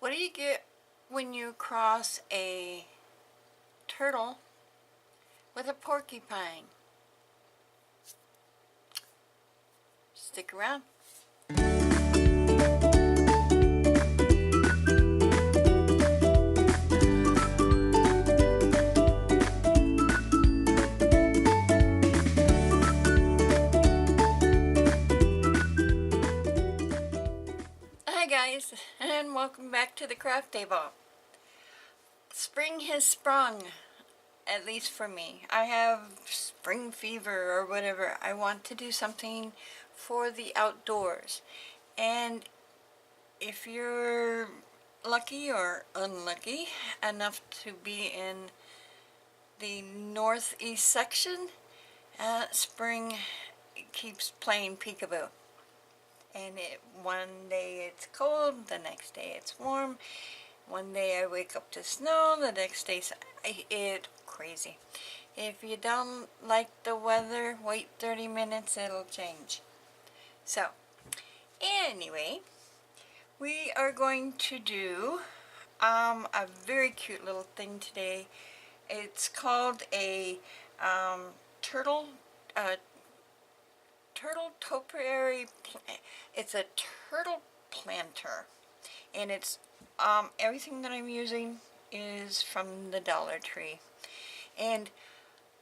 What do you get when you cross a turtle with a porcupine? Stick around. Hi guys, and welcome back to the craft table. Spring has sprung, at least for me. I have spring fever or whatever. I want to do something for the outdoors. And if you're lucky or unlucky enough to be in the northeast section, spring keeps playing peekaboo. And one day it's cold, the next day it's warm. One day I wake up to snow, the next day it's crazy. If you don't like the weather, wait 30 minutes, it'll change. So, anyway, we are going to do a very cute little thing today. It's called a turtle topiary plant. It's a turtle planter, and it's everything that I'm using is from the Dollar Tree, and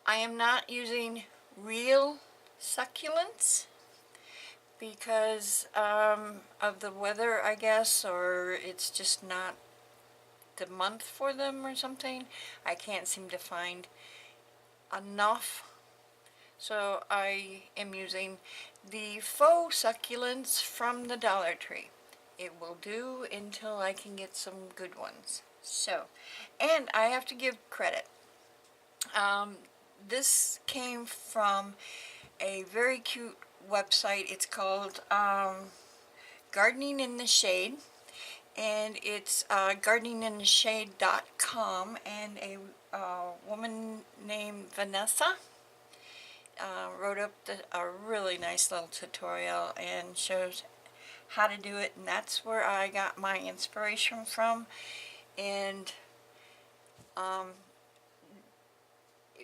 I am not using real succulents because of the weather, I guess, or it's just not the month for them or something. I can't seem to find enough. So I am using the faux succulents from the Dollar Tree. It will do until I can get some good ones. So, and I have to give credit. This came from a very cute website. It's called Gardening in the Shade, and it's gardeningintheshade.com, and a woman named Vanessa wrote up a really nice little tutorial and shows how to do it, and that's where I got my inspiration from. And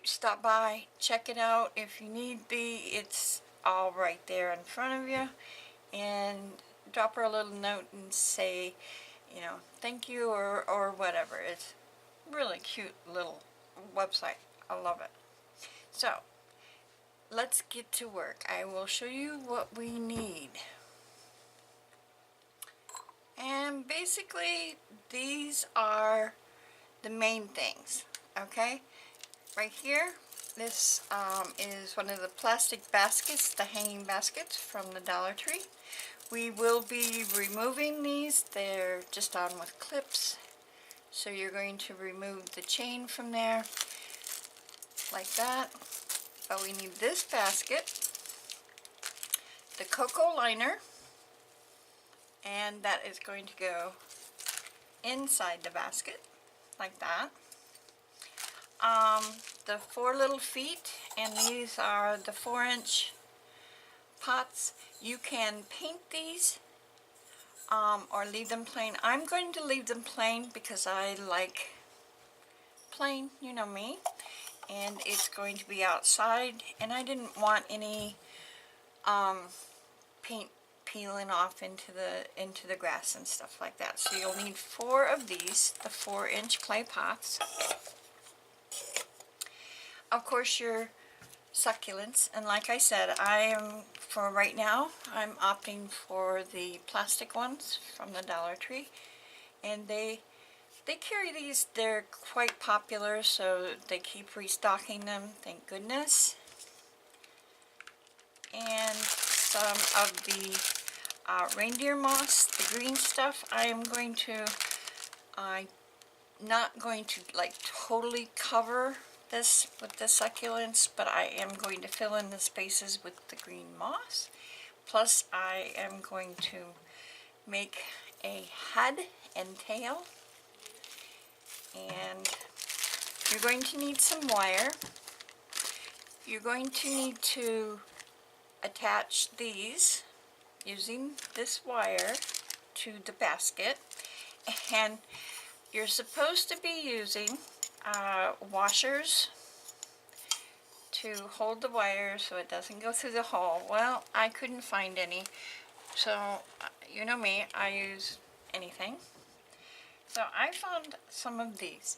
stop by, check it out if you need be. It's all right there in front of you, and drop her a little note and say, you know, thank you or whatever. It's really cute little website. I love it. So let's get to work. I will show you what we need. And basically, these are the main things, okay? Right here, this is one of the plastic baskets, the hanging baskets from the Dollar Tree. We will be removing these. They're just on with clips. So you're going to remove the chain from there, like that. But we need this basket, the cocoa liner, and that is going to go inside the basket, like that. The 4 little feet, and these are the 4-inch pots. You can paint these or leave them plain. I'm going to leave them plain because I like plain, you know me. And it's going to be outside, and I didn't want any paint peeling off into the grass and stuff like that. So you'll need 4 of these, the 4-inch clay pots. Of course, your succulents, and like I said, for right now, I'm opting for the plastic ones from the Dollar Tree, and they carry these. They're quite popular, so they keep restocking them, thank goodness. And some of the Reindeer Moss, the green stuff. I'm not going to like totally cover this with the succulents, but I am going to fill in the spaces with the green moss. Plus I am going to make a head and tail. And you're going to need some wire. You're going to need to attach these using this wire to the basket, And you're supposed to be using washers to hold the wire so it doesn't go through the hole. Well, I couldn't find any, so you know me, I use anything. So I found some of these.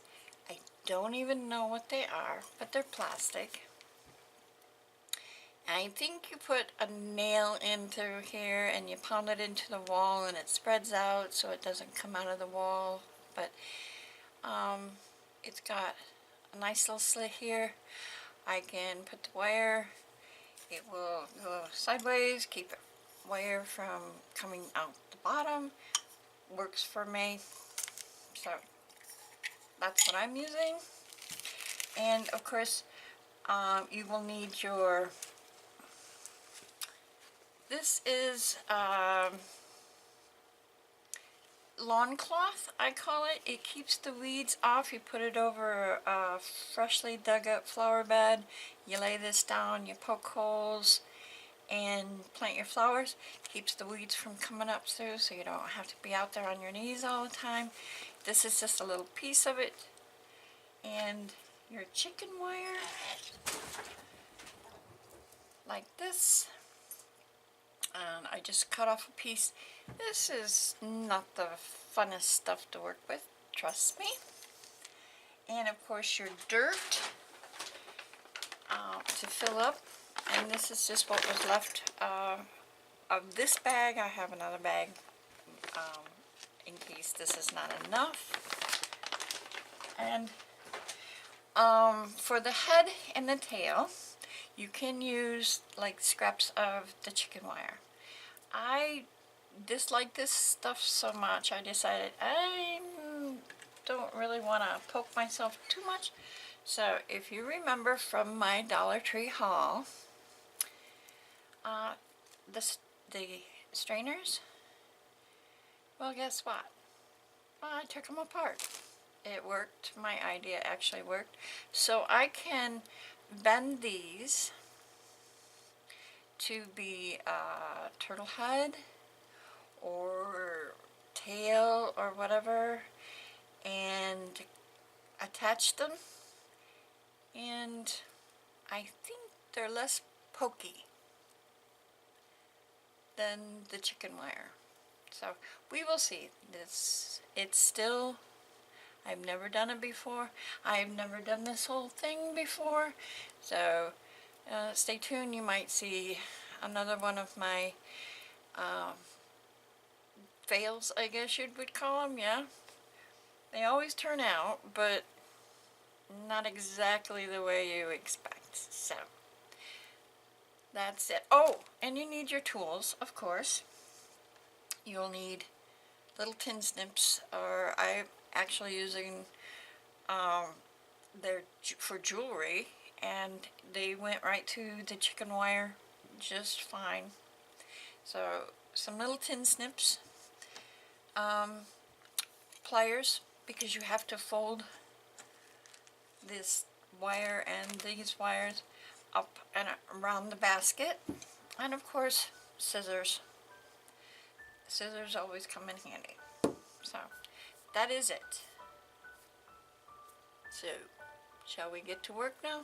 I don't even know what they are, but they're plastic. I think you put a nail in through here and you pound it into the wall and it spreads out so it doesn't come out of the wall. But it's got a nice little slit here. I can put the wire, it will go sideways, keep the wire from coming out the bottom. Works for me. So that's what I'm using. And of course, you will need your, this is lawn cloth, I call it. It keeps the weeds off. You put it over a freshly dug up flower bed. You lay this down, you poke holes and plant your flowers. Keeps the weeds from coming up through, so you don't have to be out there on your knees all the time. This is just a little piece of it. And your chicken wire, like this. And I just cut off a piece. This is not the funnest stuff to work with, trust me. And of course your dirt to fill up. And this is just what was left of this bag. I have another bag in case this is not enough. And for the head and the tail, you can use like scraps of the chicken wire. I dislike this stuff so much, I decided I don't really want to poke myself too much. So if you remember from my Dollar Tree haul, the strainers, well, guess what? Well, I took them apart. It worked. My idea actually worked. So I can bend these to be a turtle head or tail or whatever, and attach them, and I think they're less pokey than the chicken wire. So we will see. It's still, I've never done it before. I've never done this whole thing before. So stay tuned. You might see another one of my fails, I guess you would call them. Yeah, they always turn out, but not exactly the way you expect. So that's it. Oh, and you need your tools, of course. You'll need little tin snips, or I'm actually using they're for jewelry, and they went right to the chicken wire just fine. So some little tin snips, pliers, because you have to fold this wire and these wires up and around the basket, and of course scissors. Scissors always come in handy. So that is it. So shall we get to work now?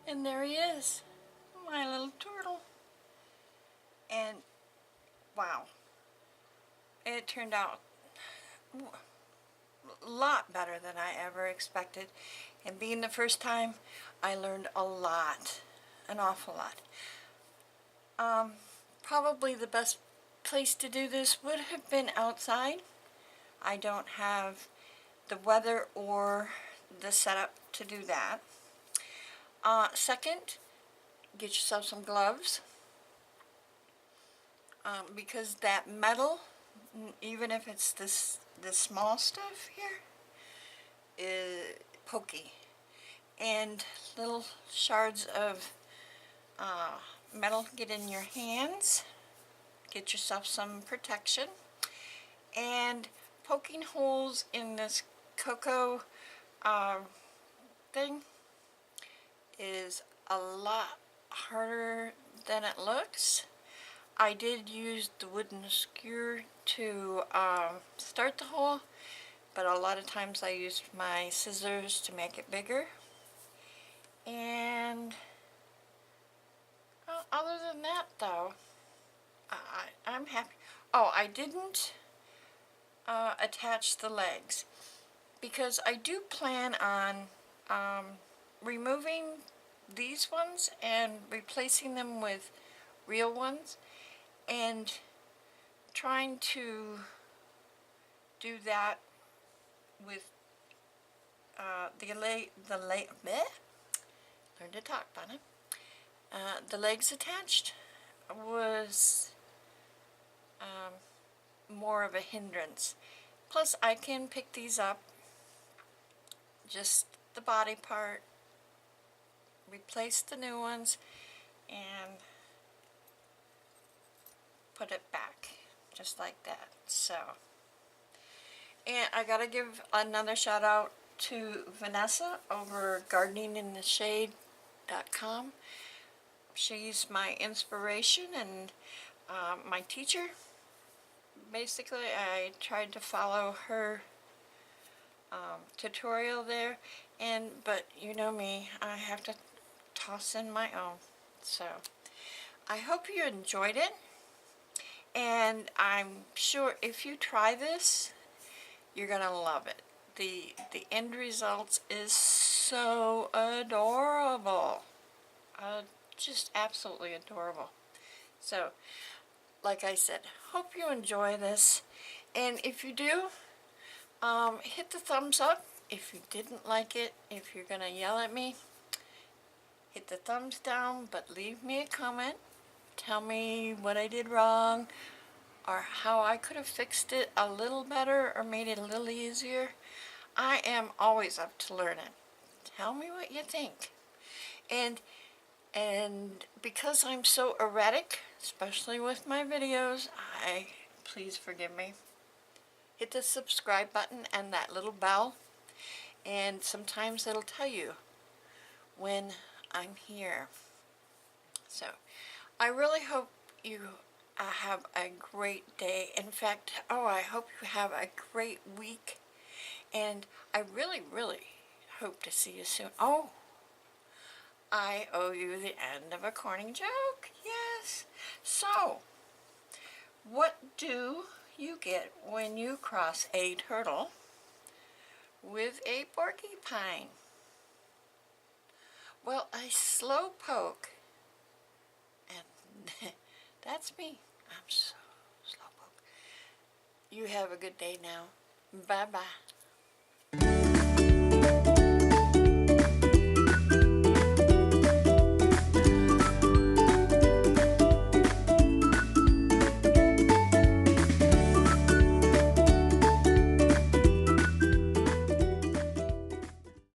And there he is, my little turtle. And wow, it turned out a lot better than I ever expected. And being the first time, I learned a lot, an awful lot. Probably the best place to do this would have been outside. I don't have the weather or the setup to do that. Second, get yourself some gloves, because that metal, even if it's this small stuff here, is pokey, and little shards of metal get in your hands. Get yourself some protection. And poking holes in this cocoa thing is a lot harder than it looks. I did use the wooden skewer to start the hole, but a lot of times I used my scissors to make it bigger. And other than that, though, I'm happy. Oh, I didn't attach the legs, because I do plan on removing these ones and replacing them with real ones, and trying to do that with learn to talk, Donna. The legs attached was more of a hindrance. Plus, I can pick these up, just the body part, replace the new ones, and put it back, just like that. So, and I gotta give another shout out to Vanessa over gardeningintheshade.com. She's my inspiration and my teacher. Basically, I tried to follow her tutorial there, but you know me, I have to toss in my own. So I hope you enjoyed it, and I'm sure if you try this, you're gonna love it. The end result is so adorable, just absolutely adorable. So, like I said, hope you enjoy this, and if you do, hit the thumbs up. If you didn't like it, if you're gonna yell at me, hit the thumbs down, but leave me a comment. Tell me what I did wrong, or how I could have fixed it a little better or made it a little easier. I am always up to learning. Tell me what you think. And because I'm so erratic, especially with my videos, please forgive me. Hit the subscribe button and that little bell, and sometimes it'll tell you when I'm here. So, I really hope you have a great day. In fact, I hope you have a great week, and I really, really hope to see you soon. Oh, I owe you the end of a corny joke. Yes. So, what do you get when you cross a turtle with a porcupine? Well, a slow poke. And that's me. I'm so slow poke. You have a good day now. Bye-bye.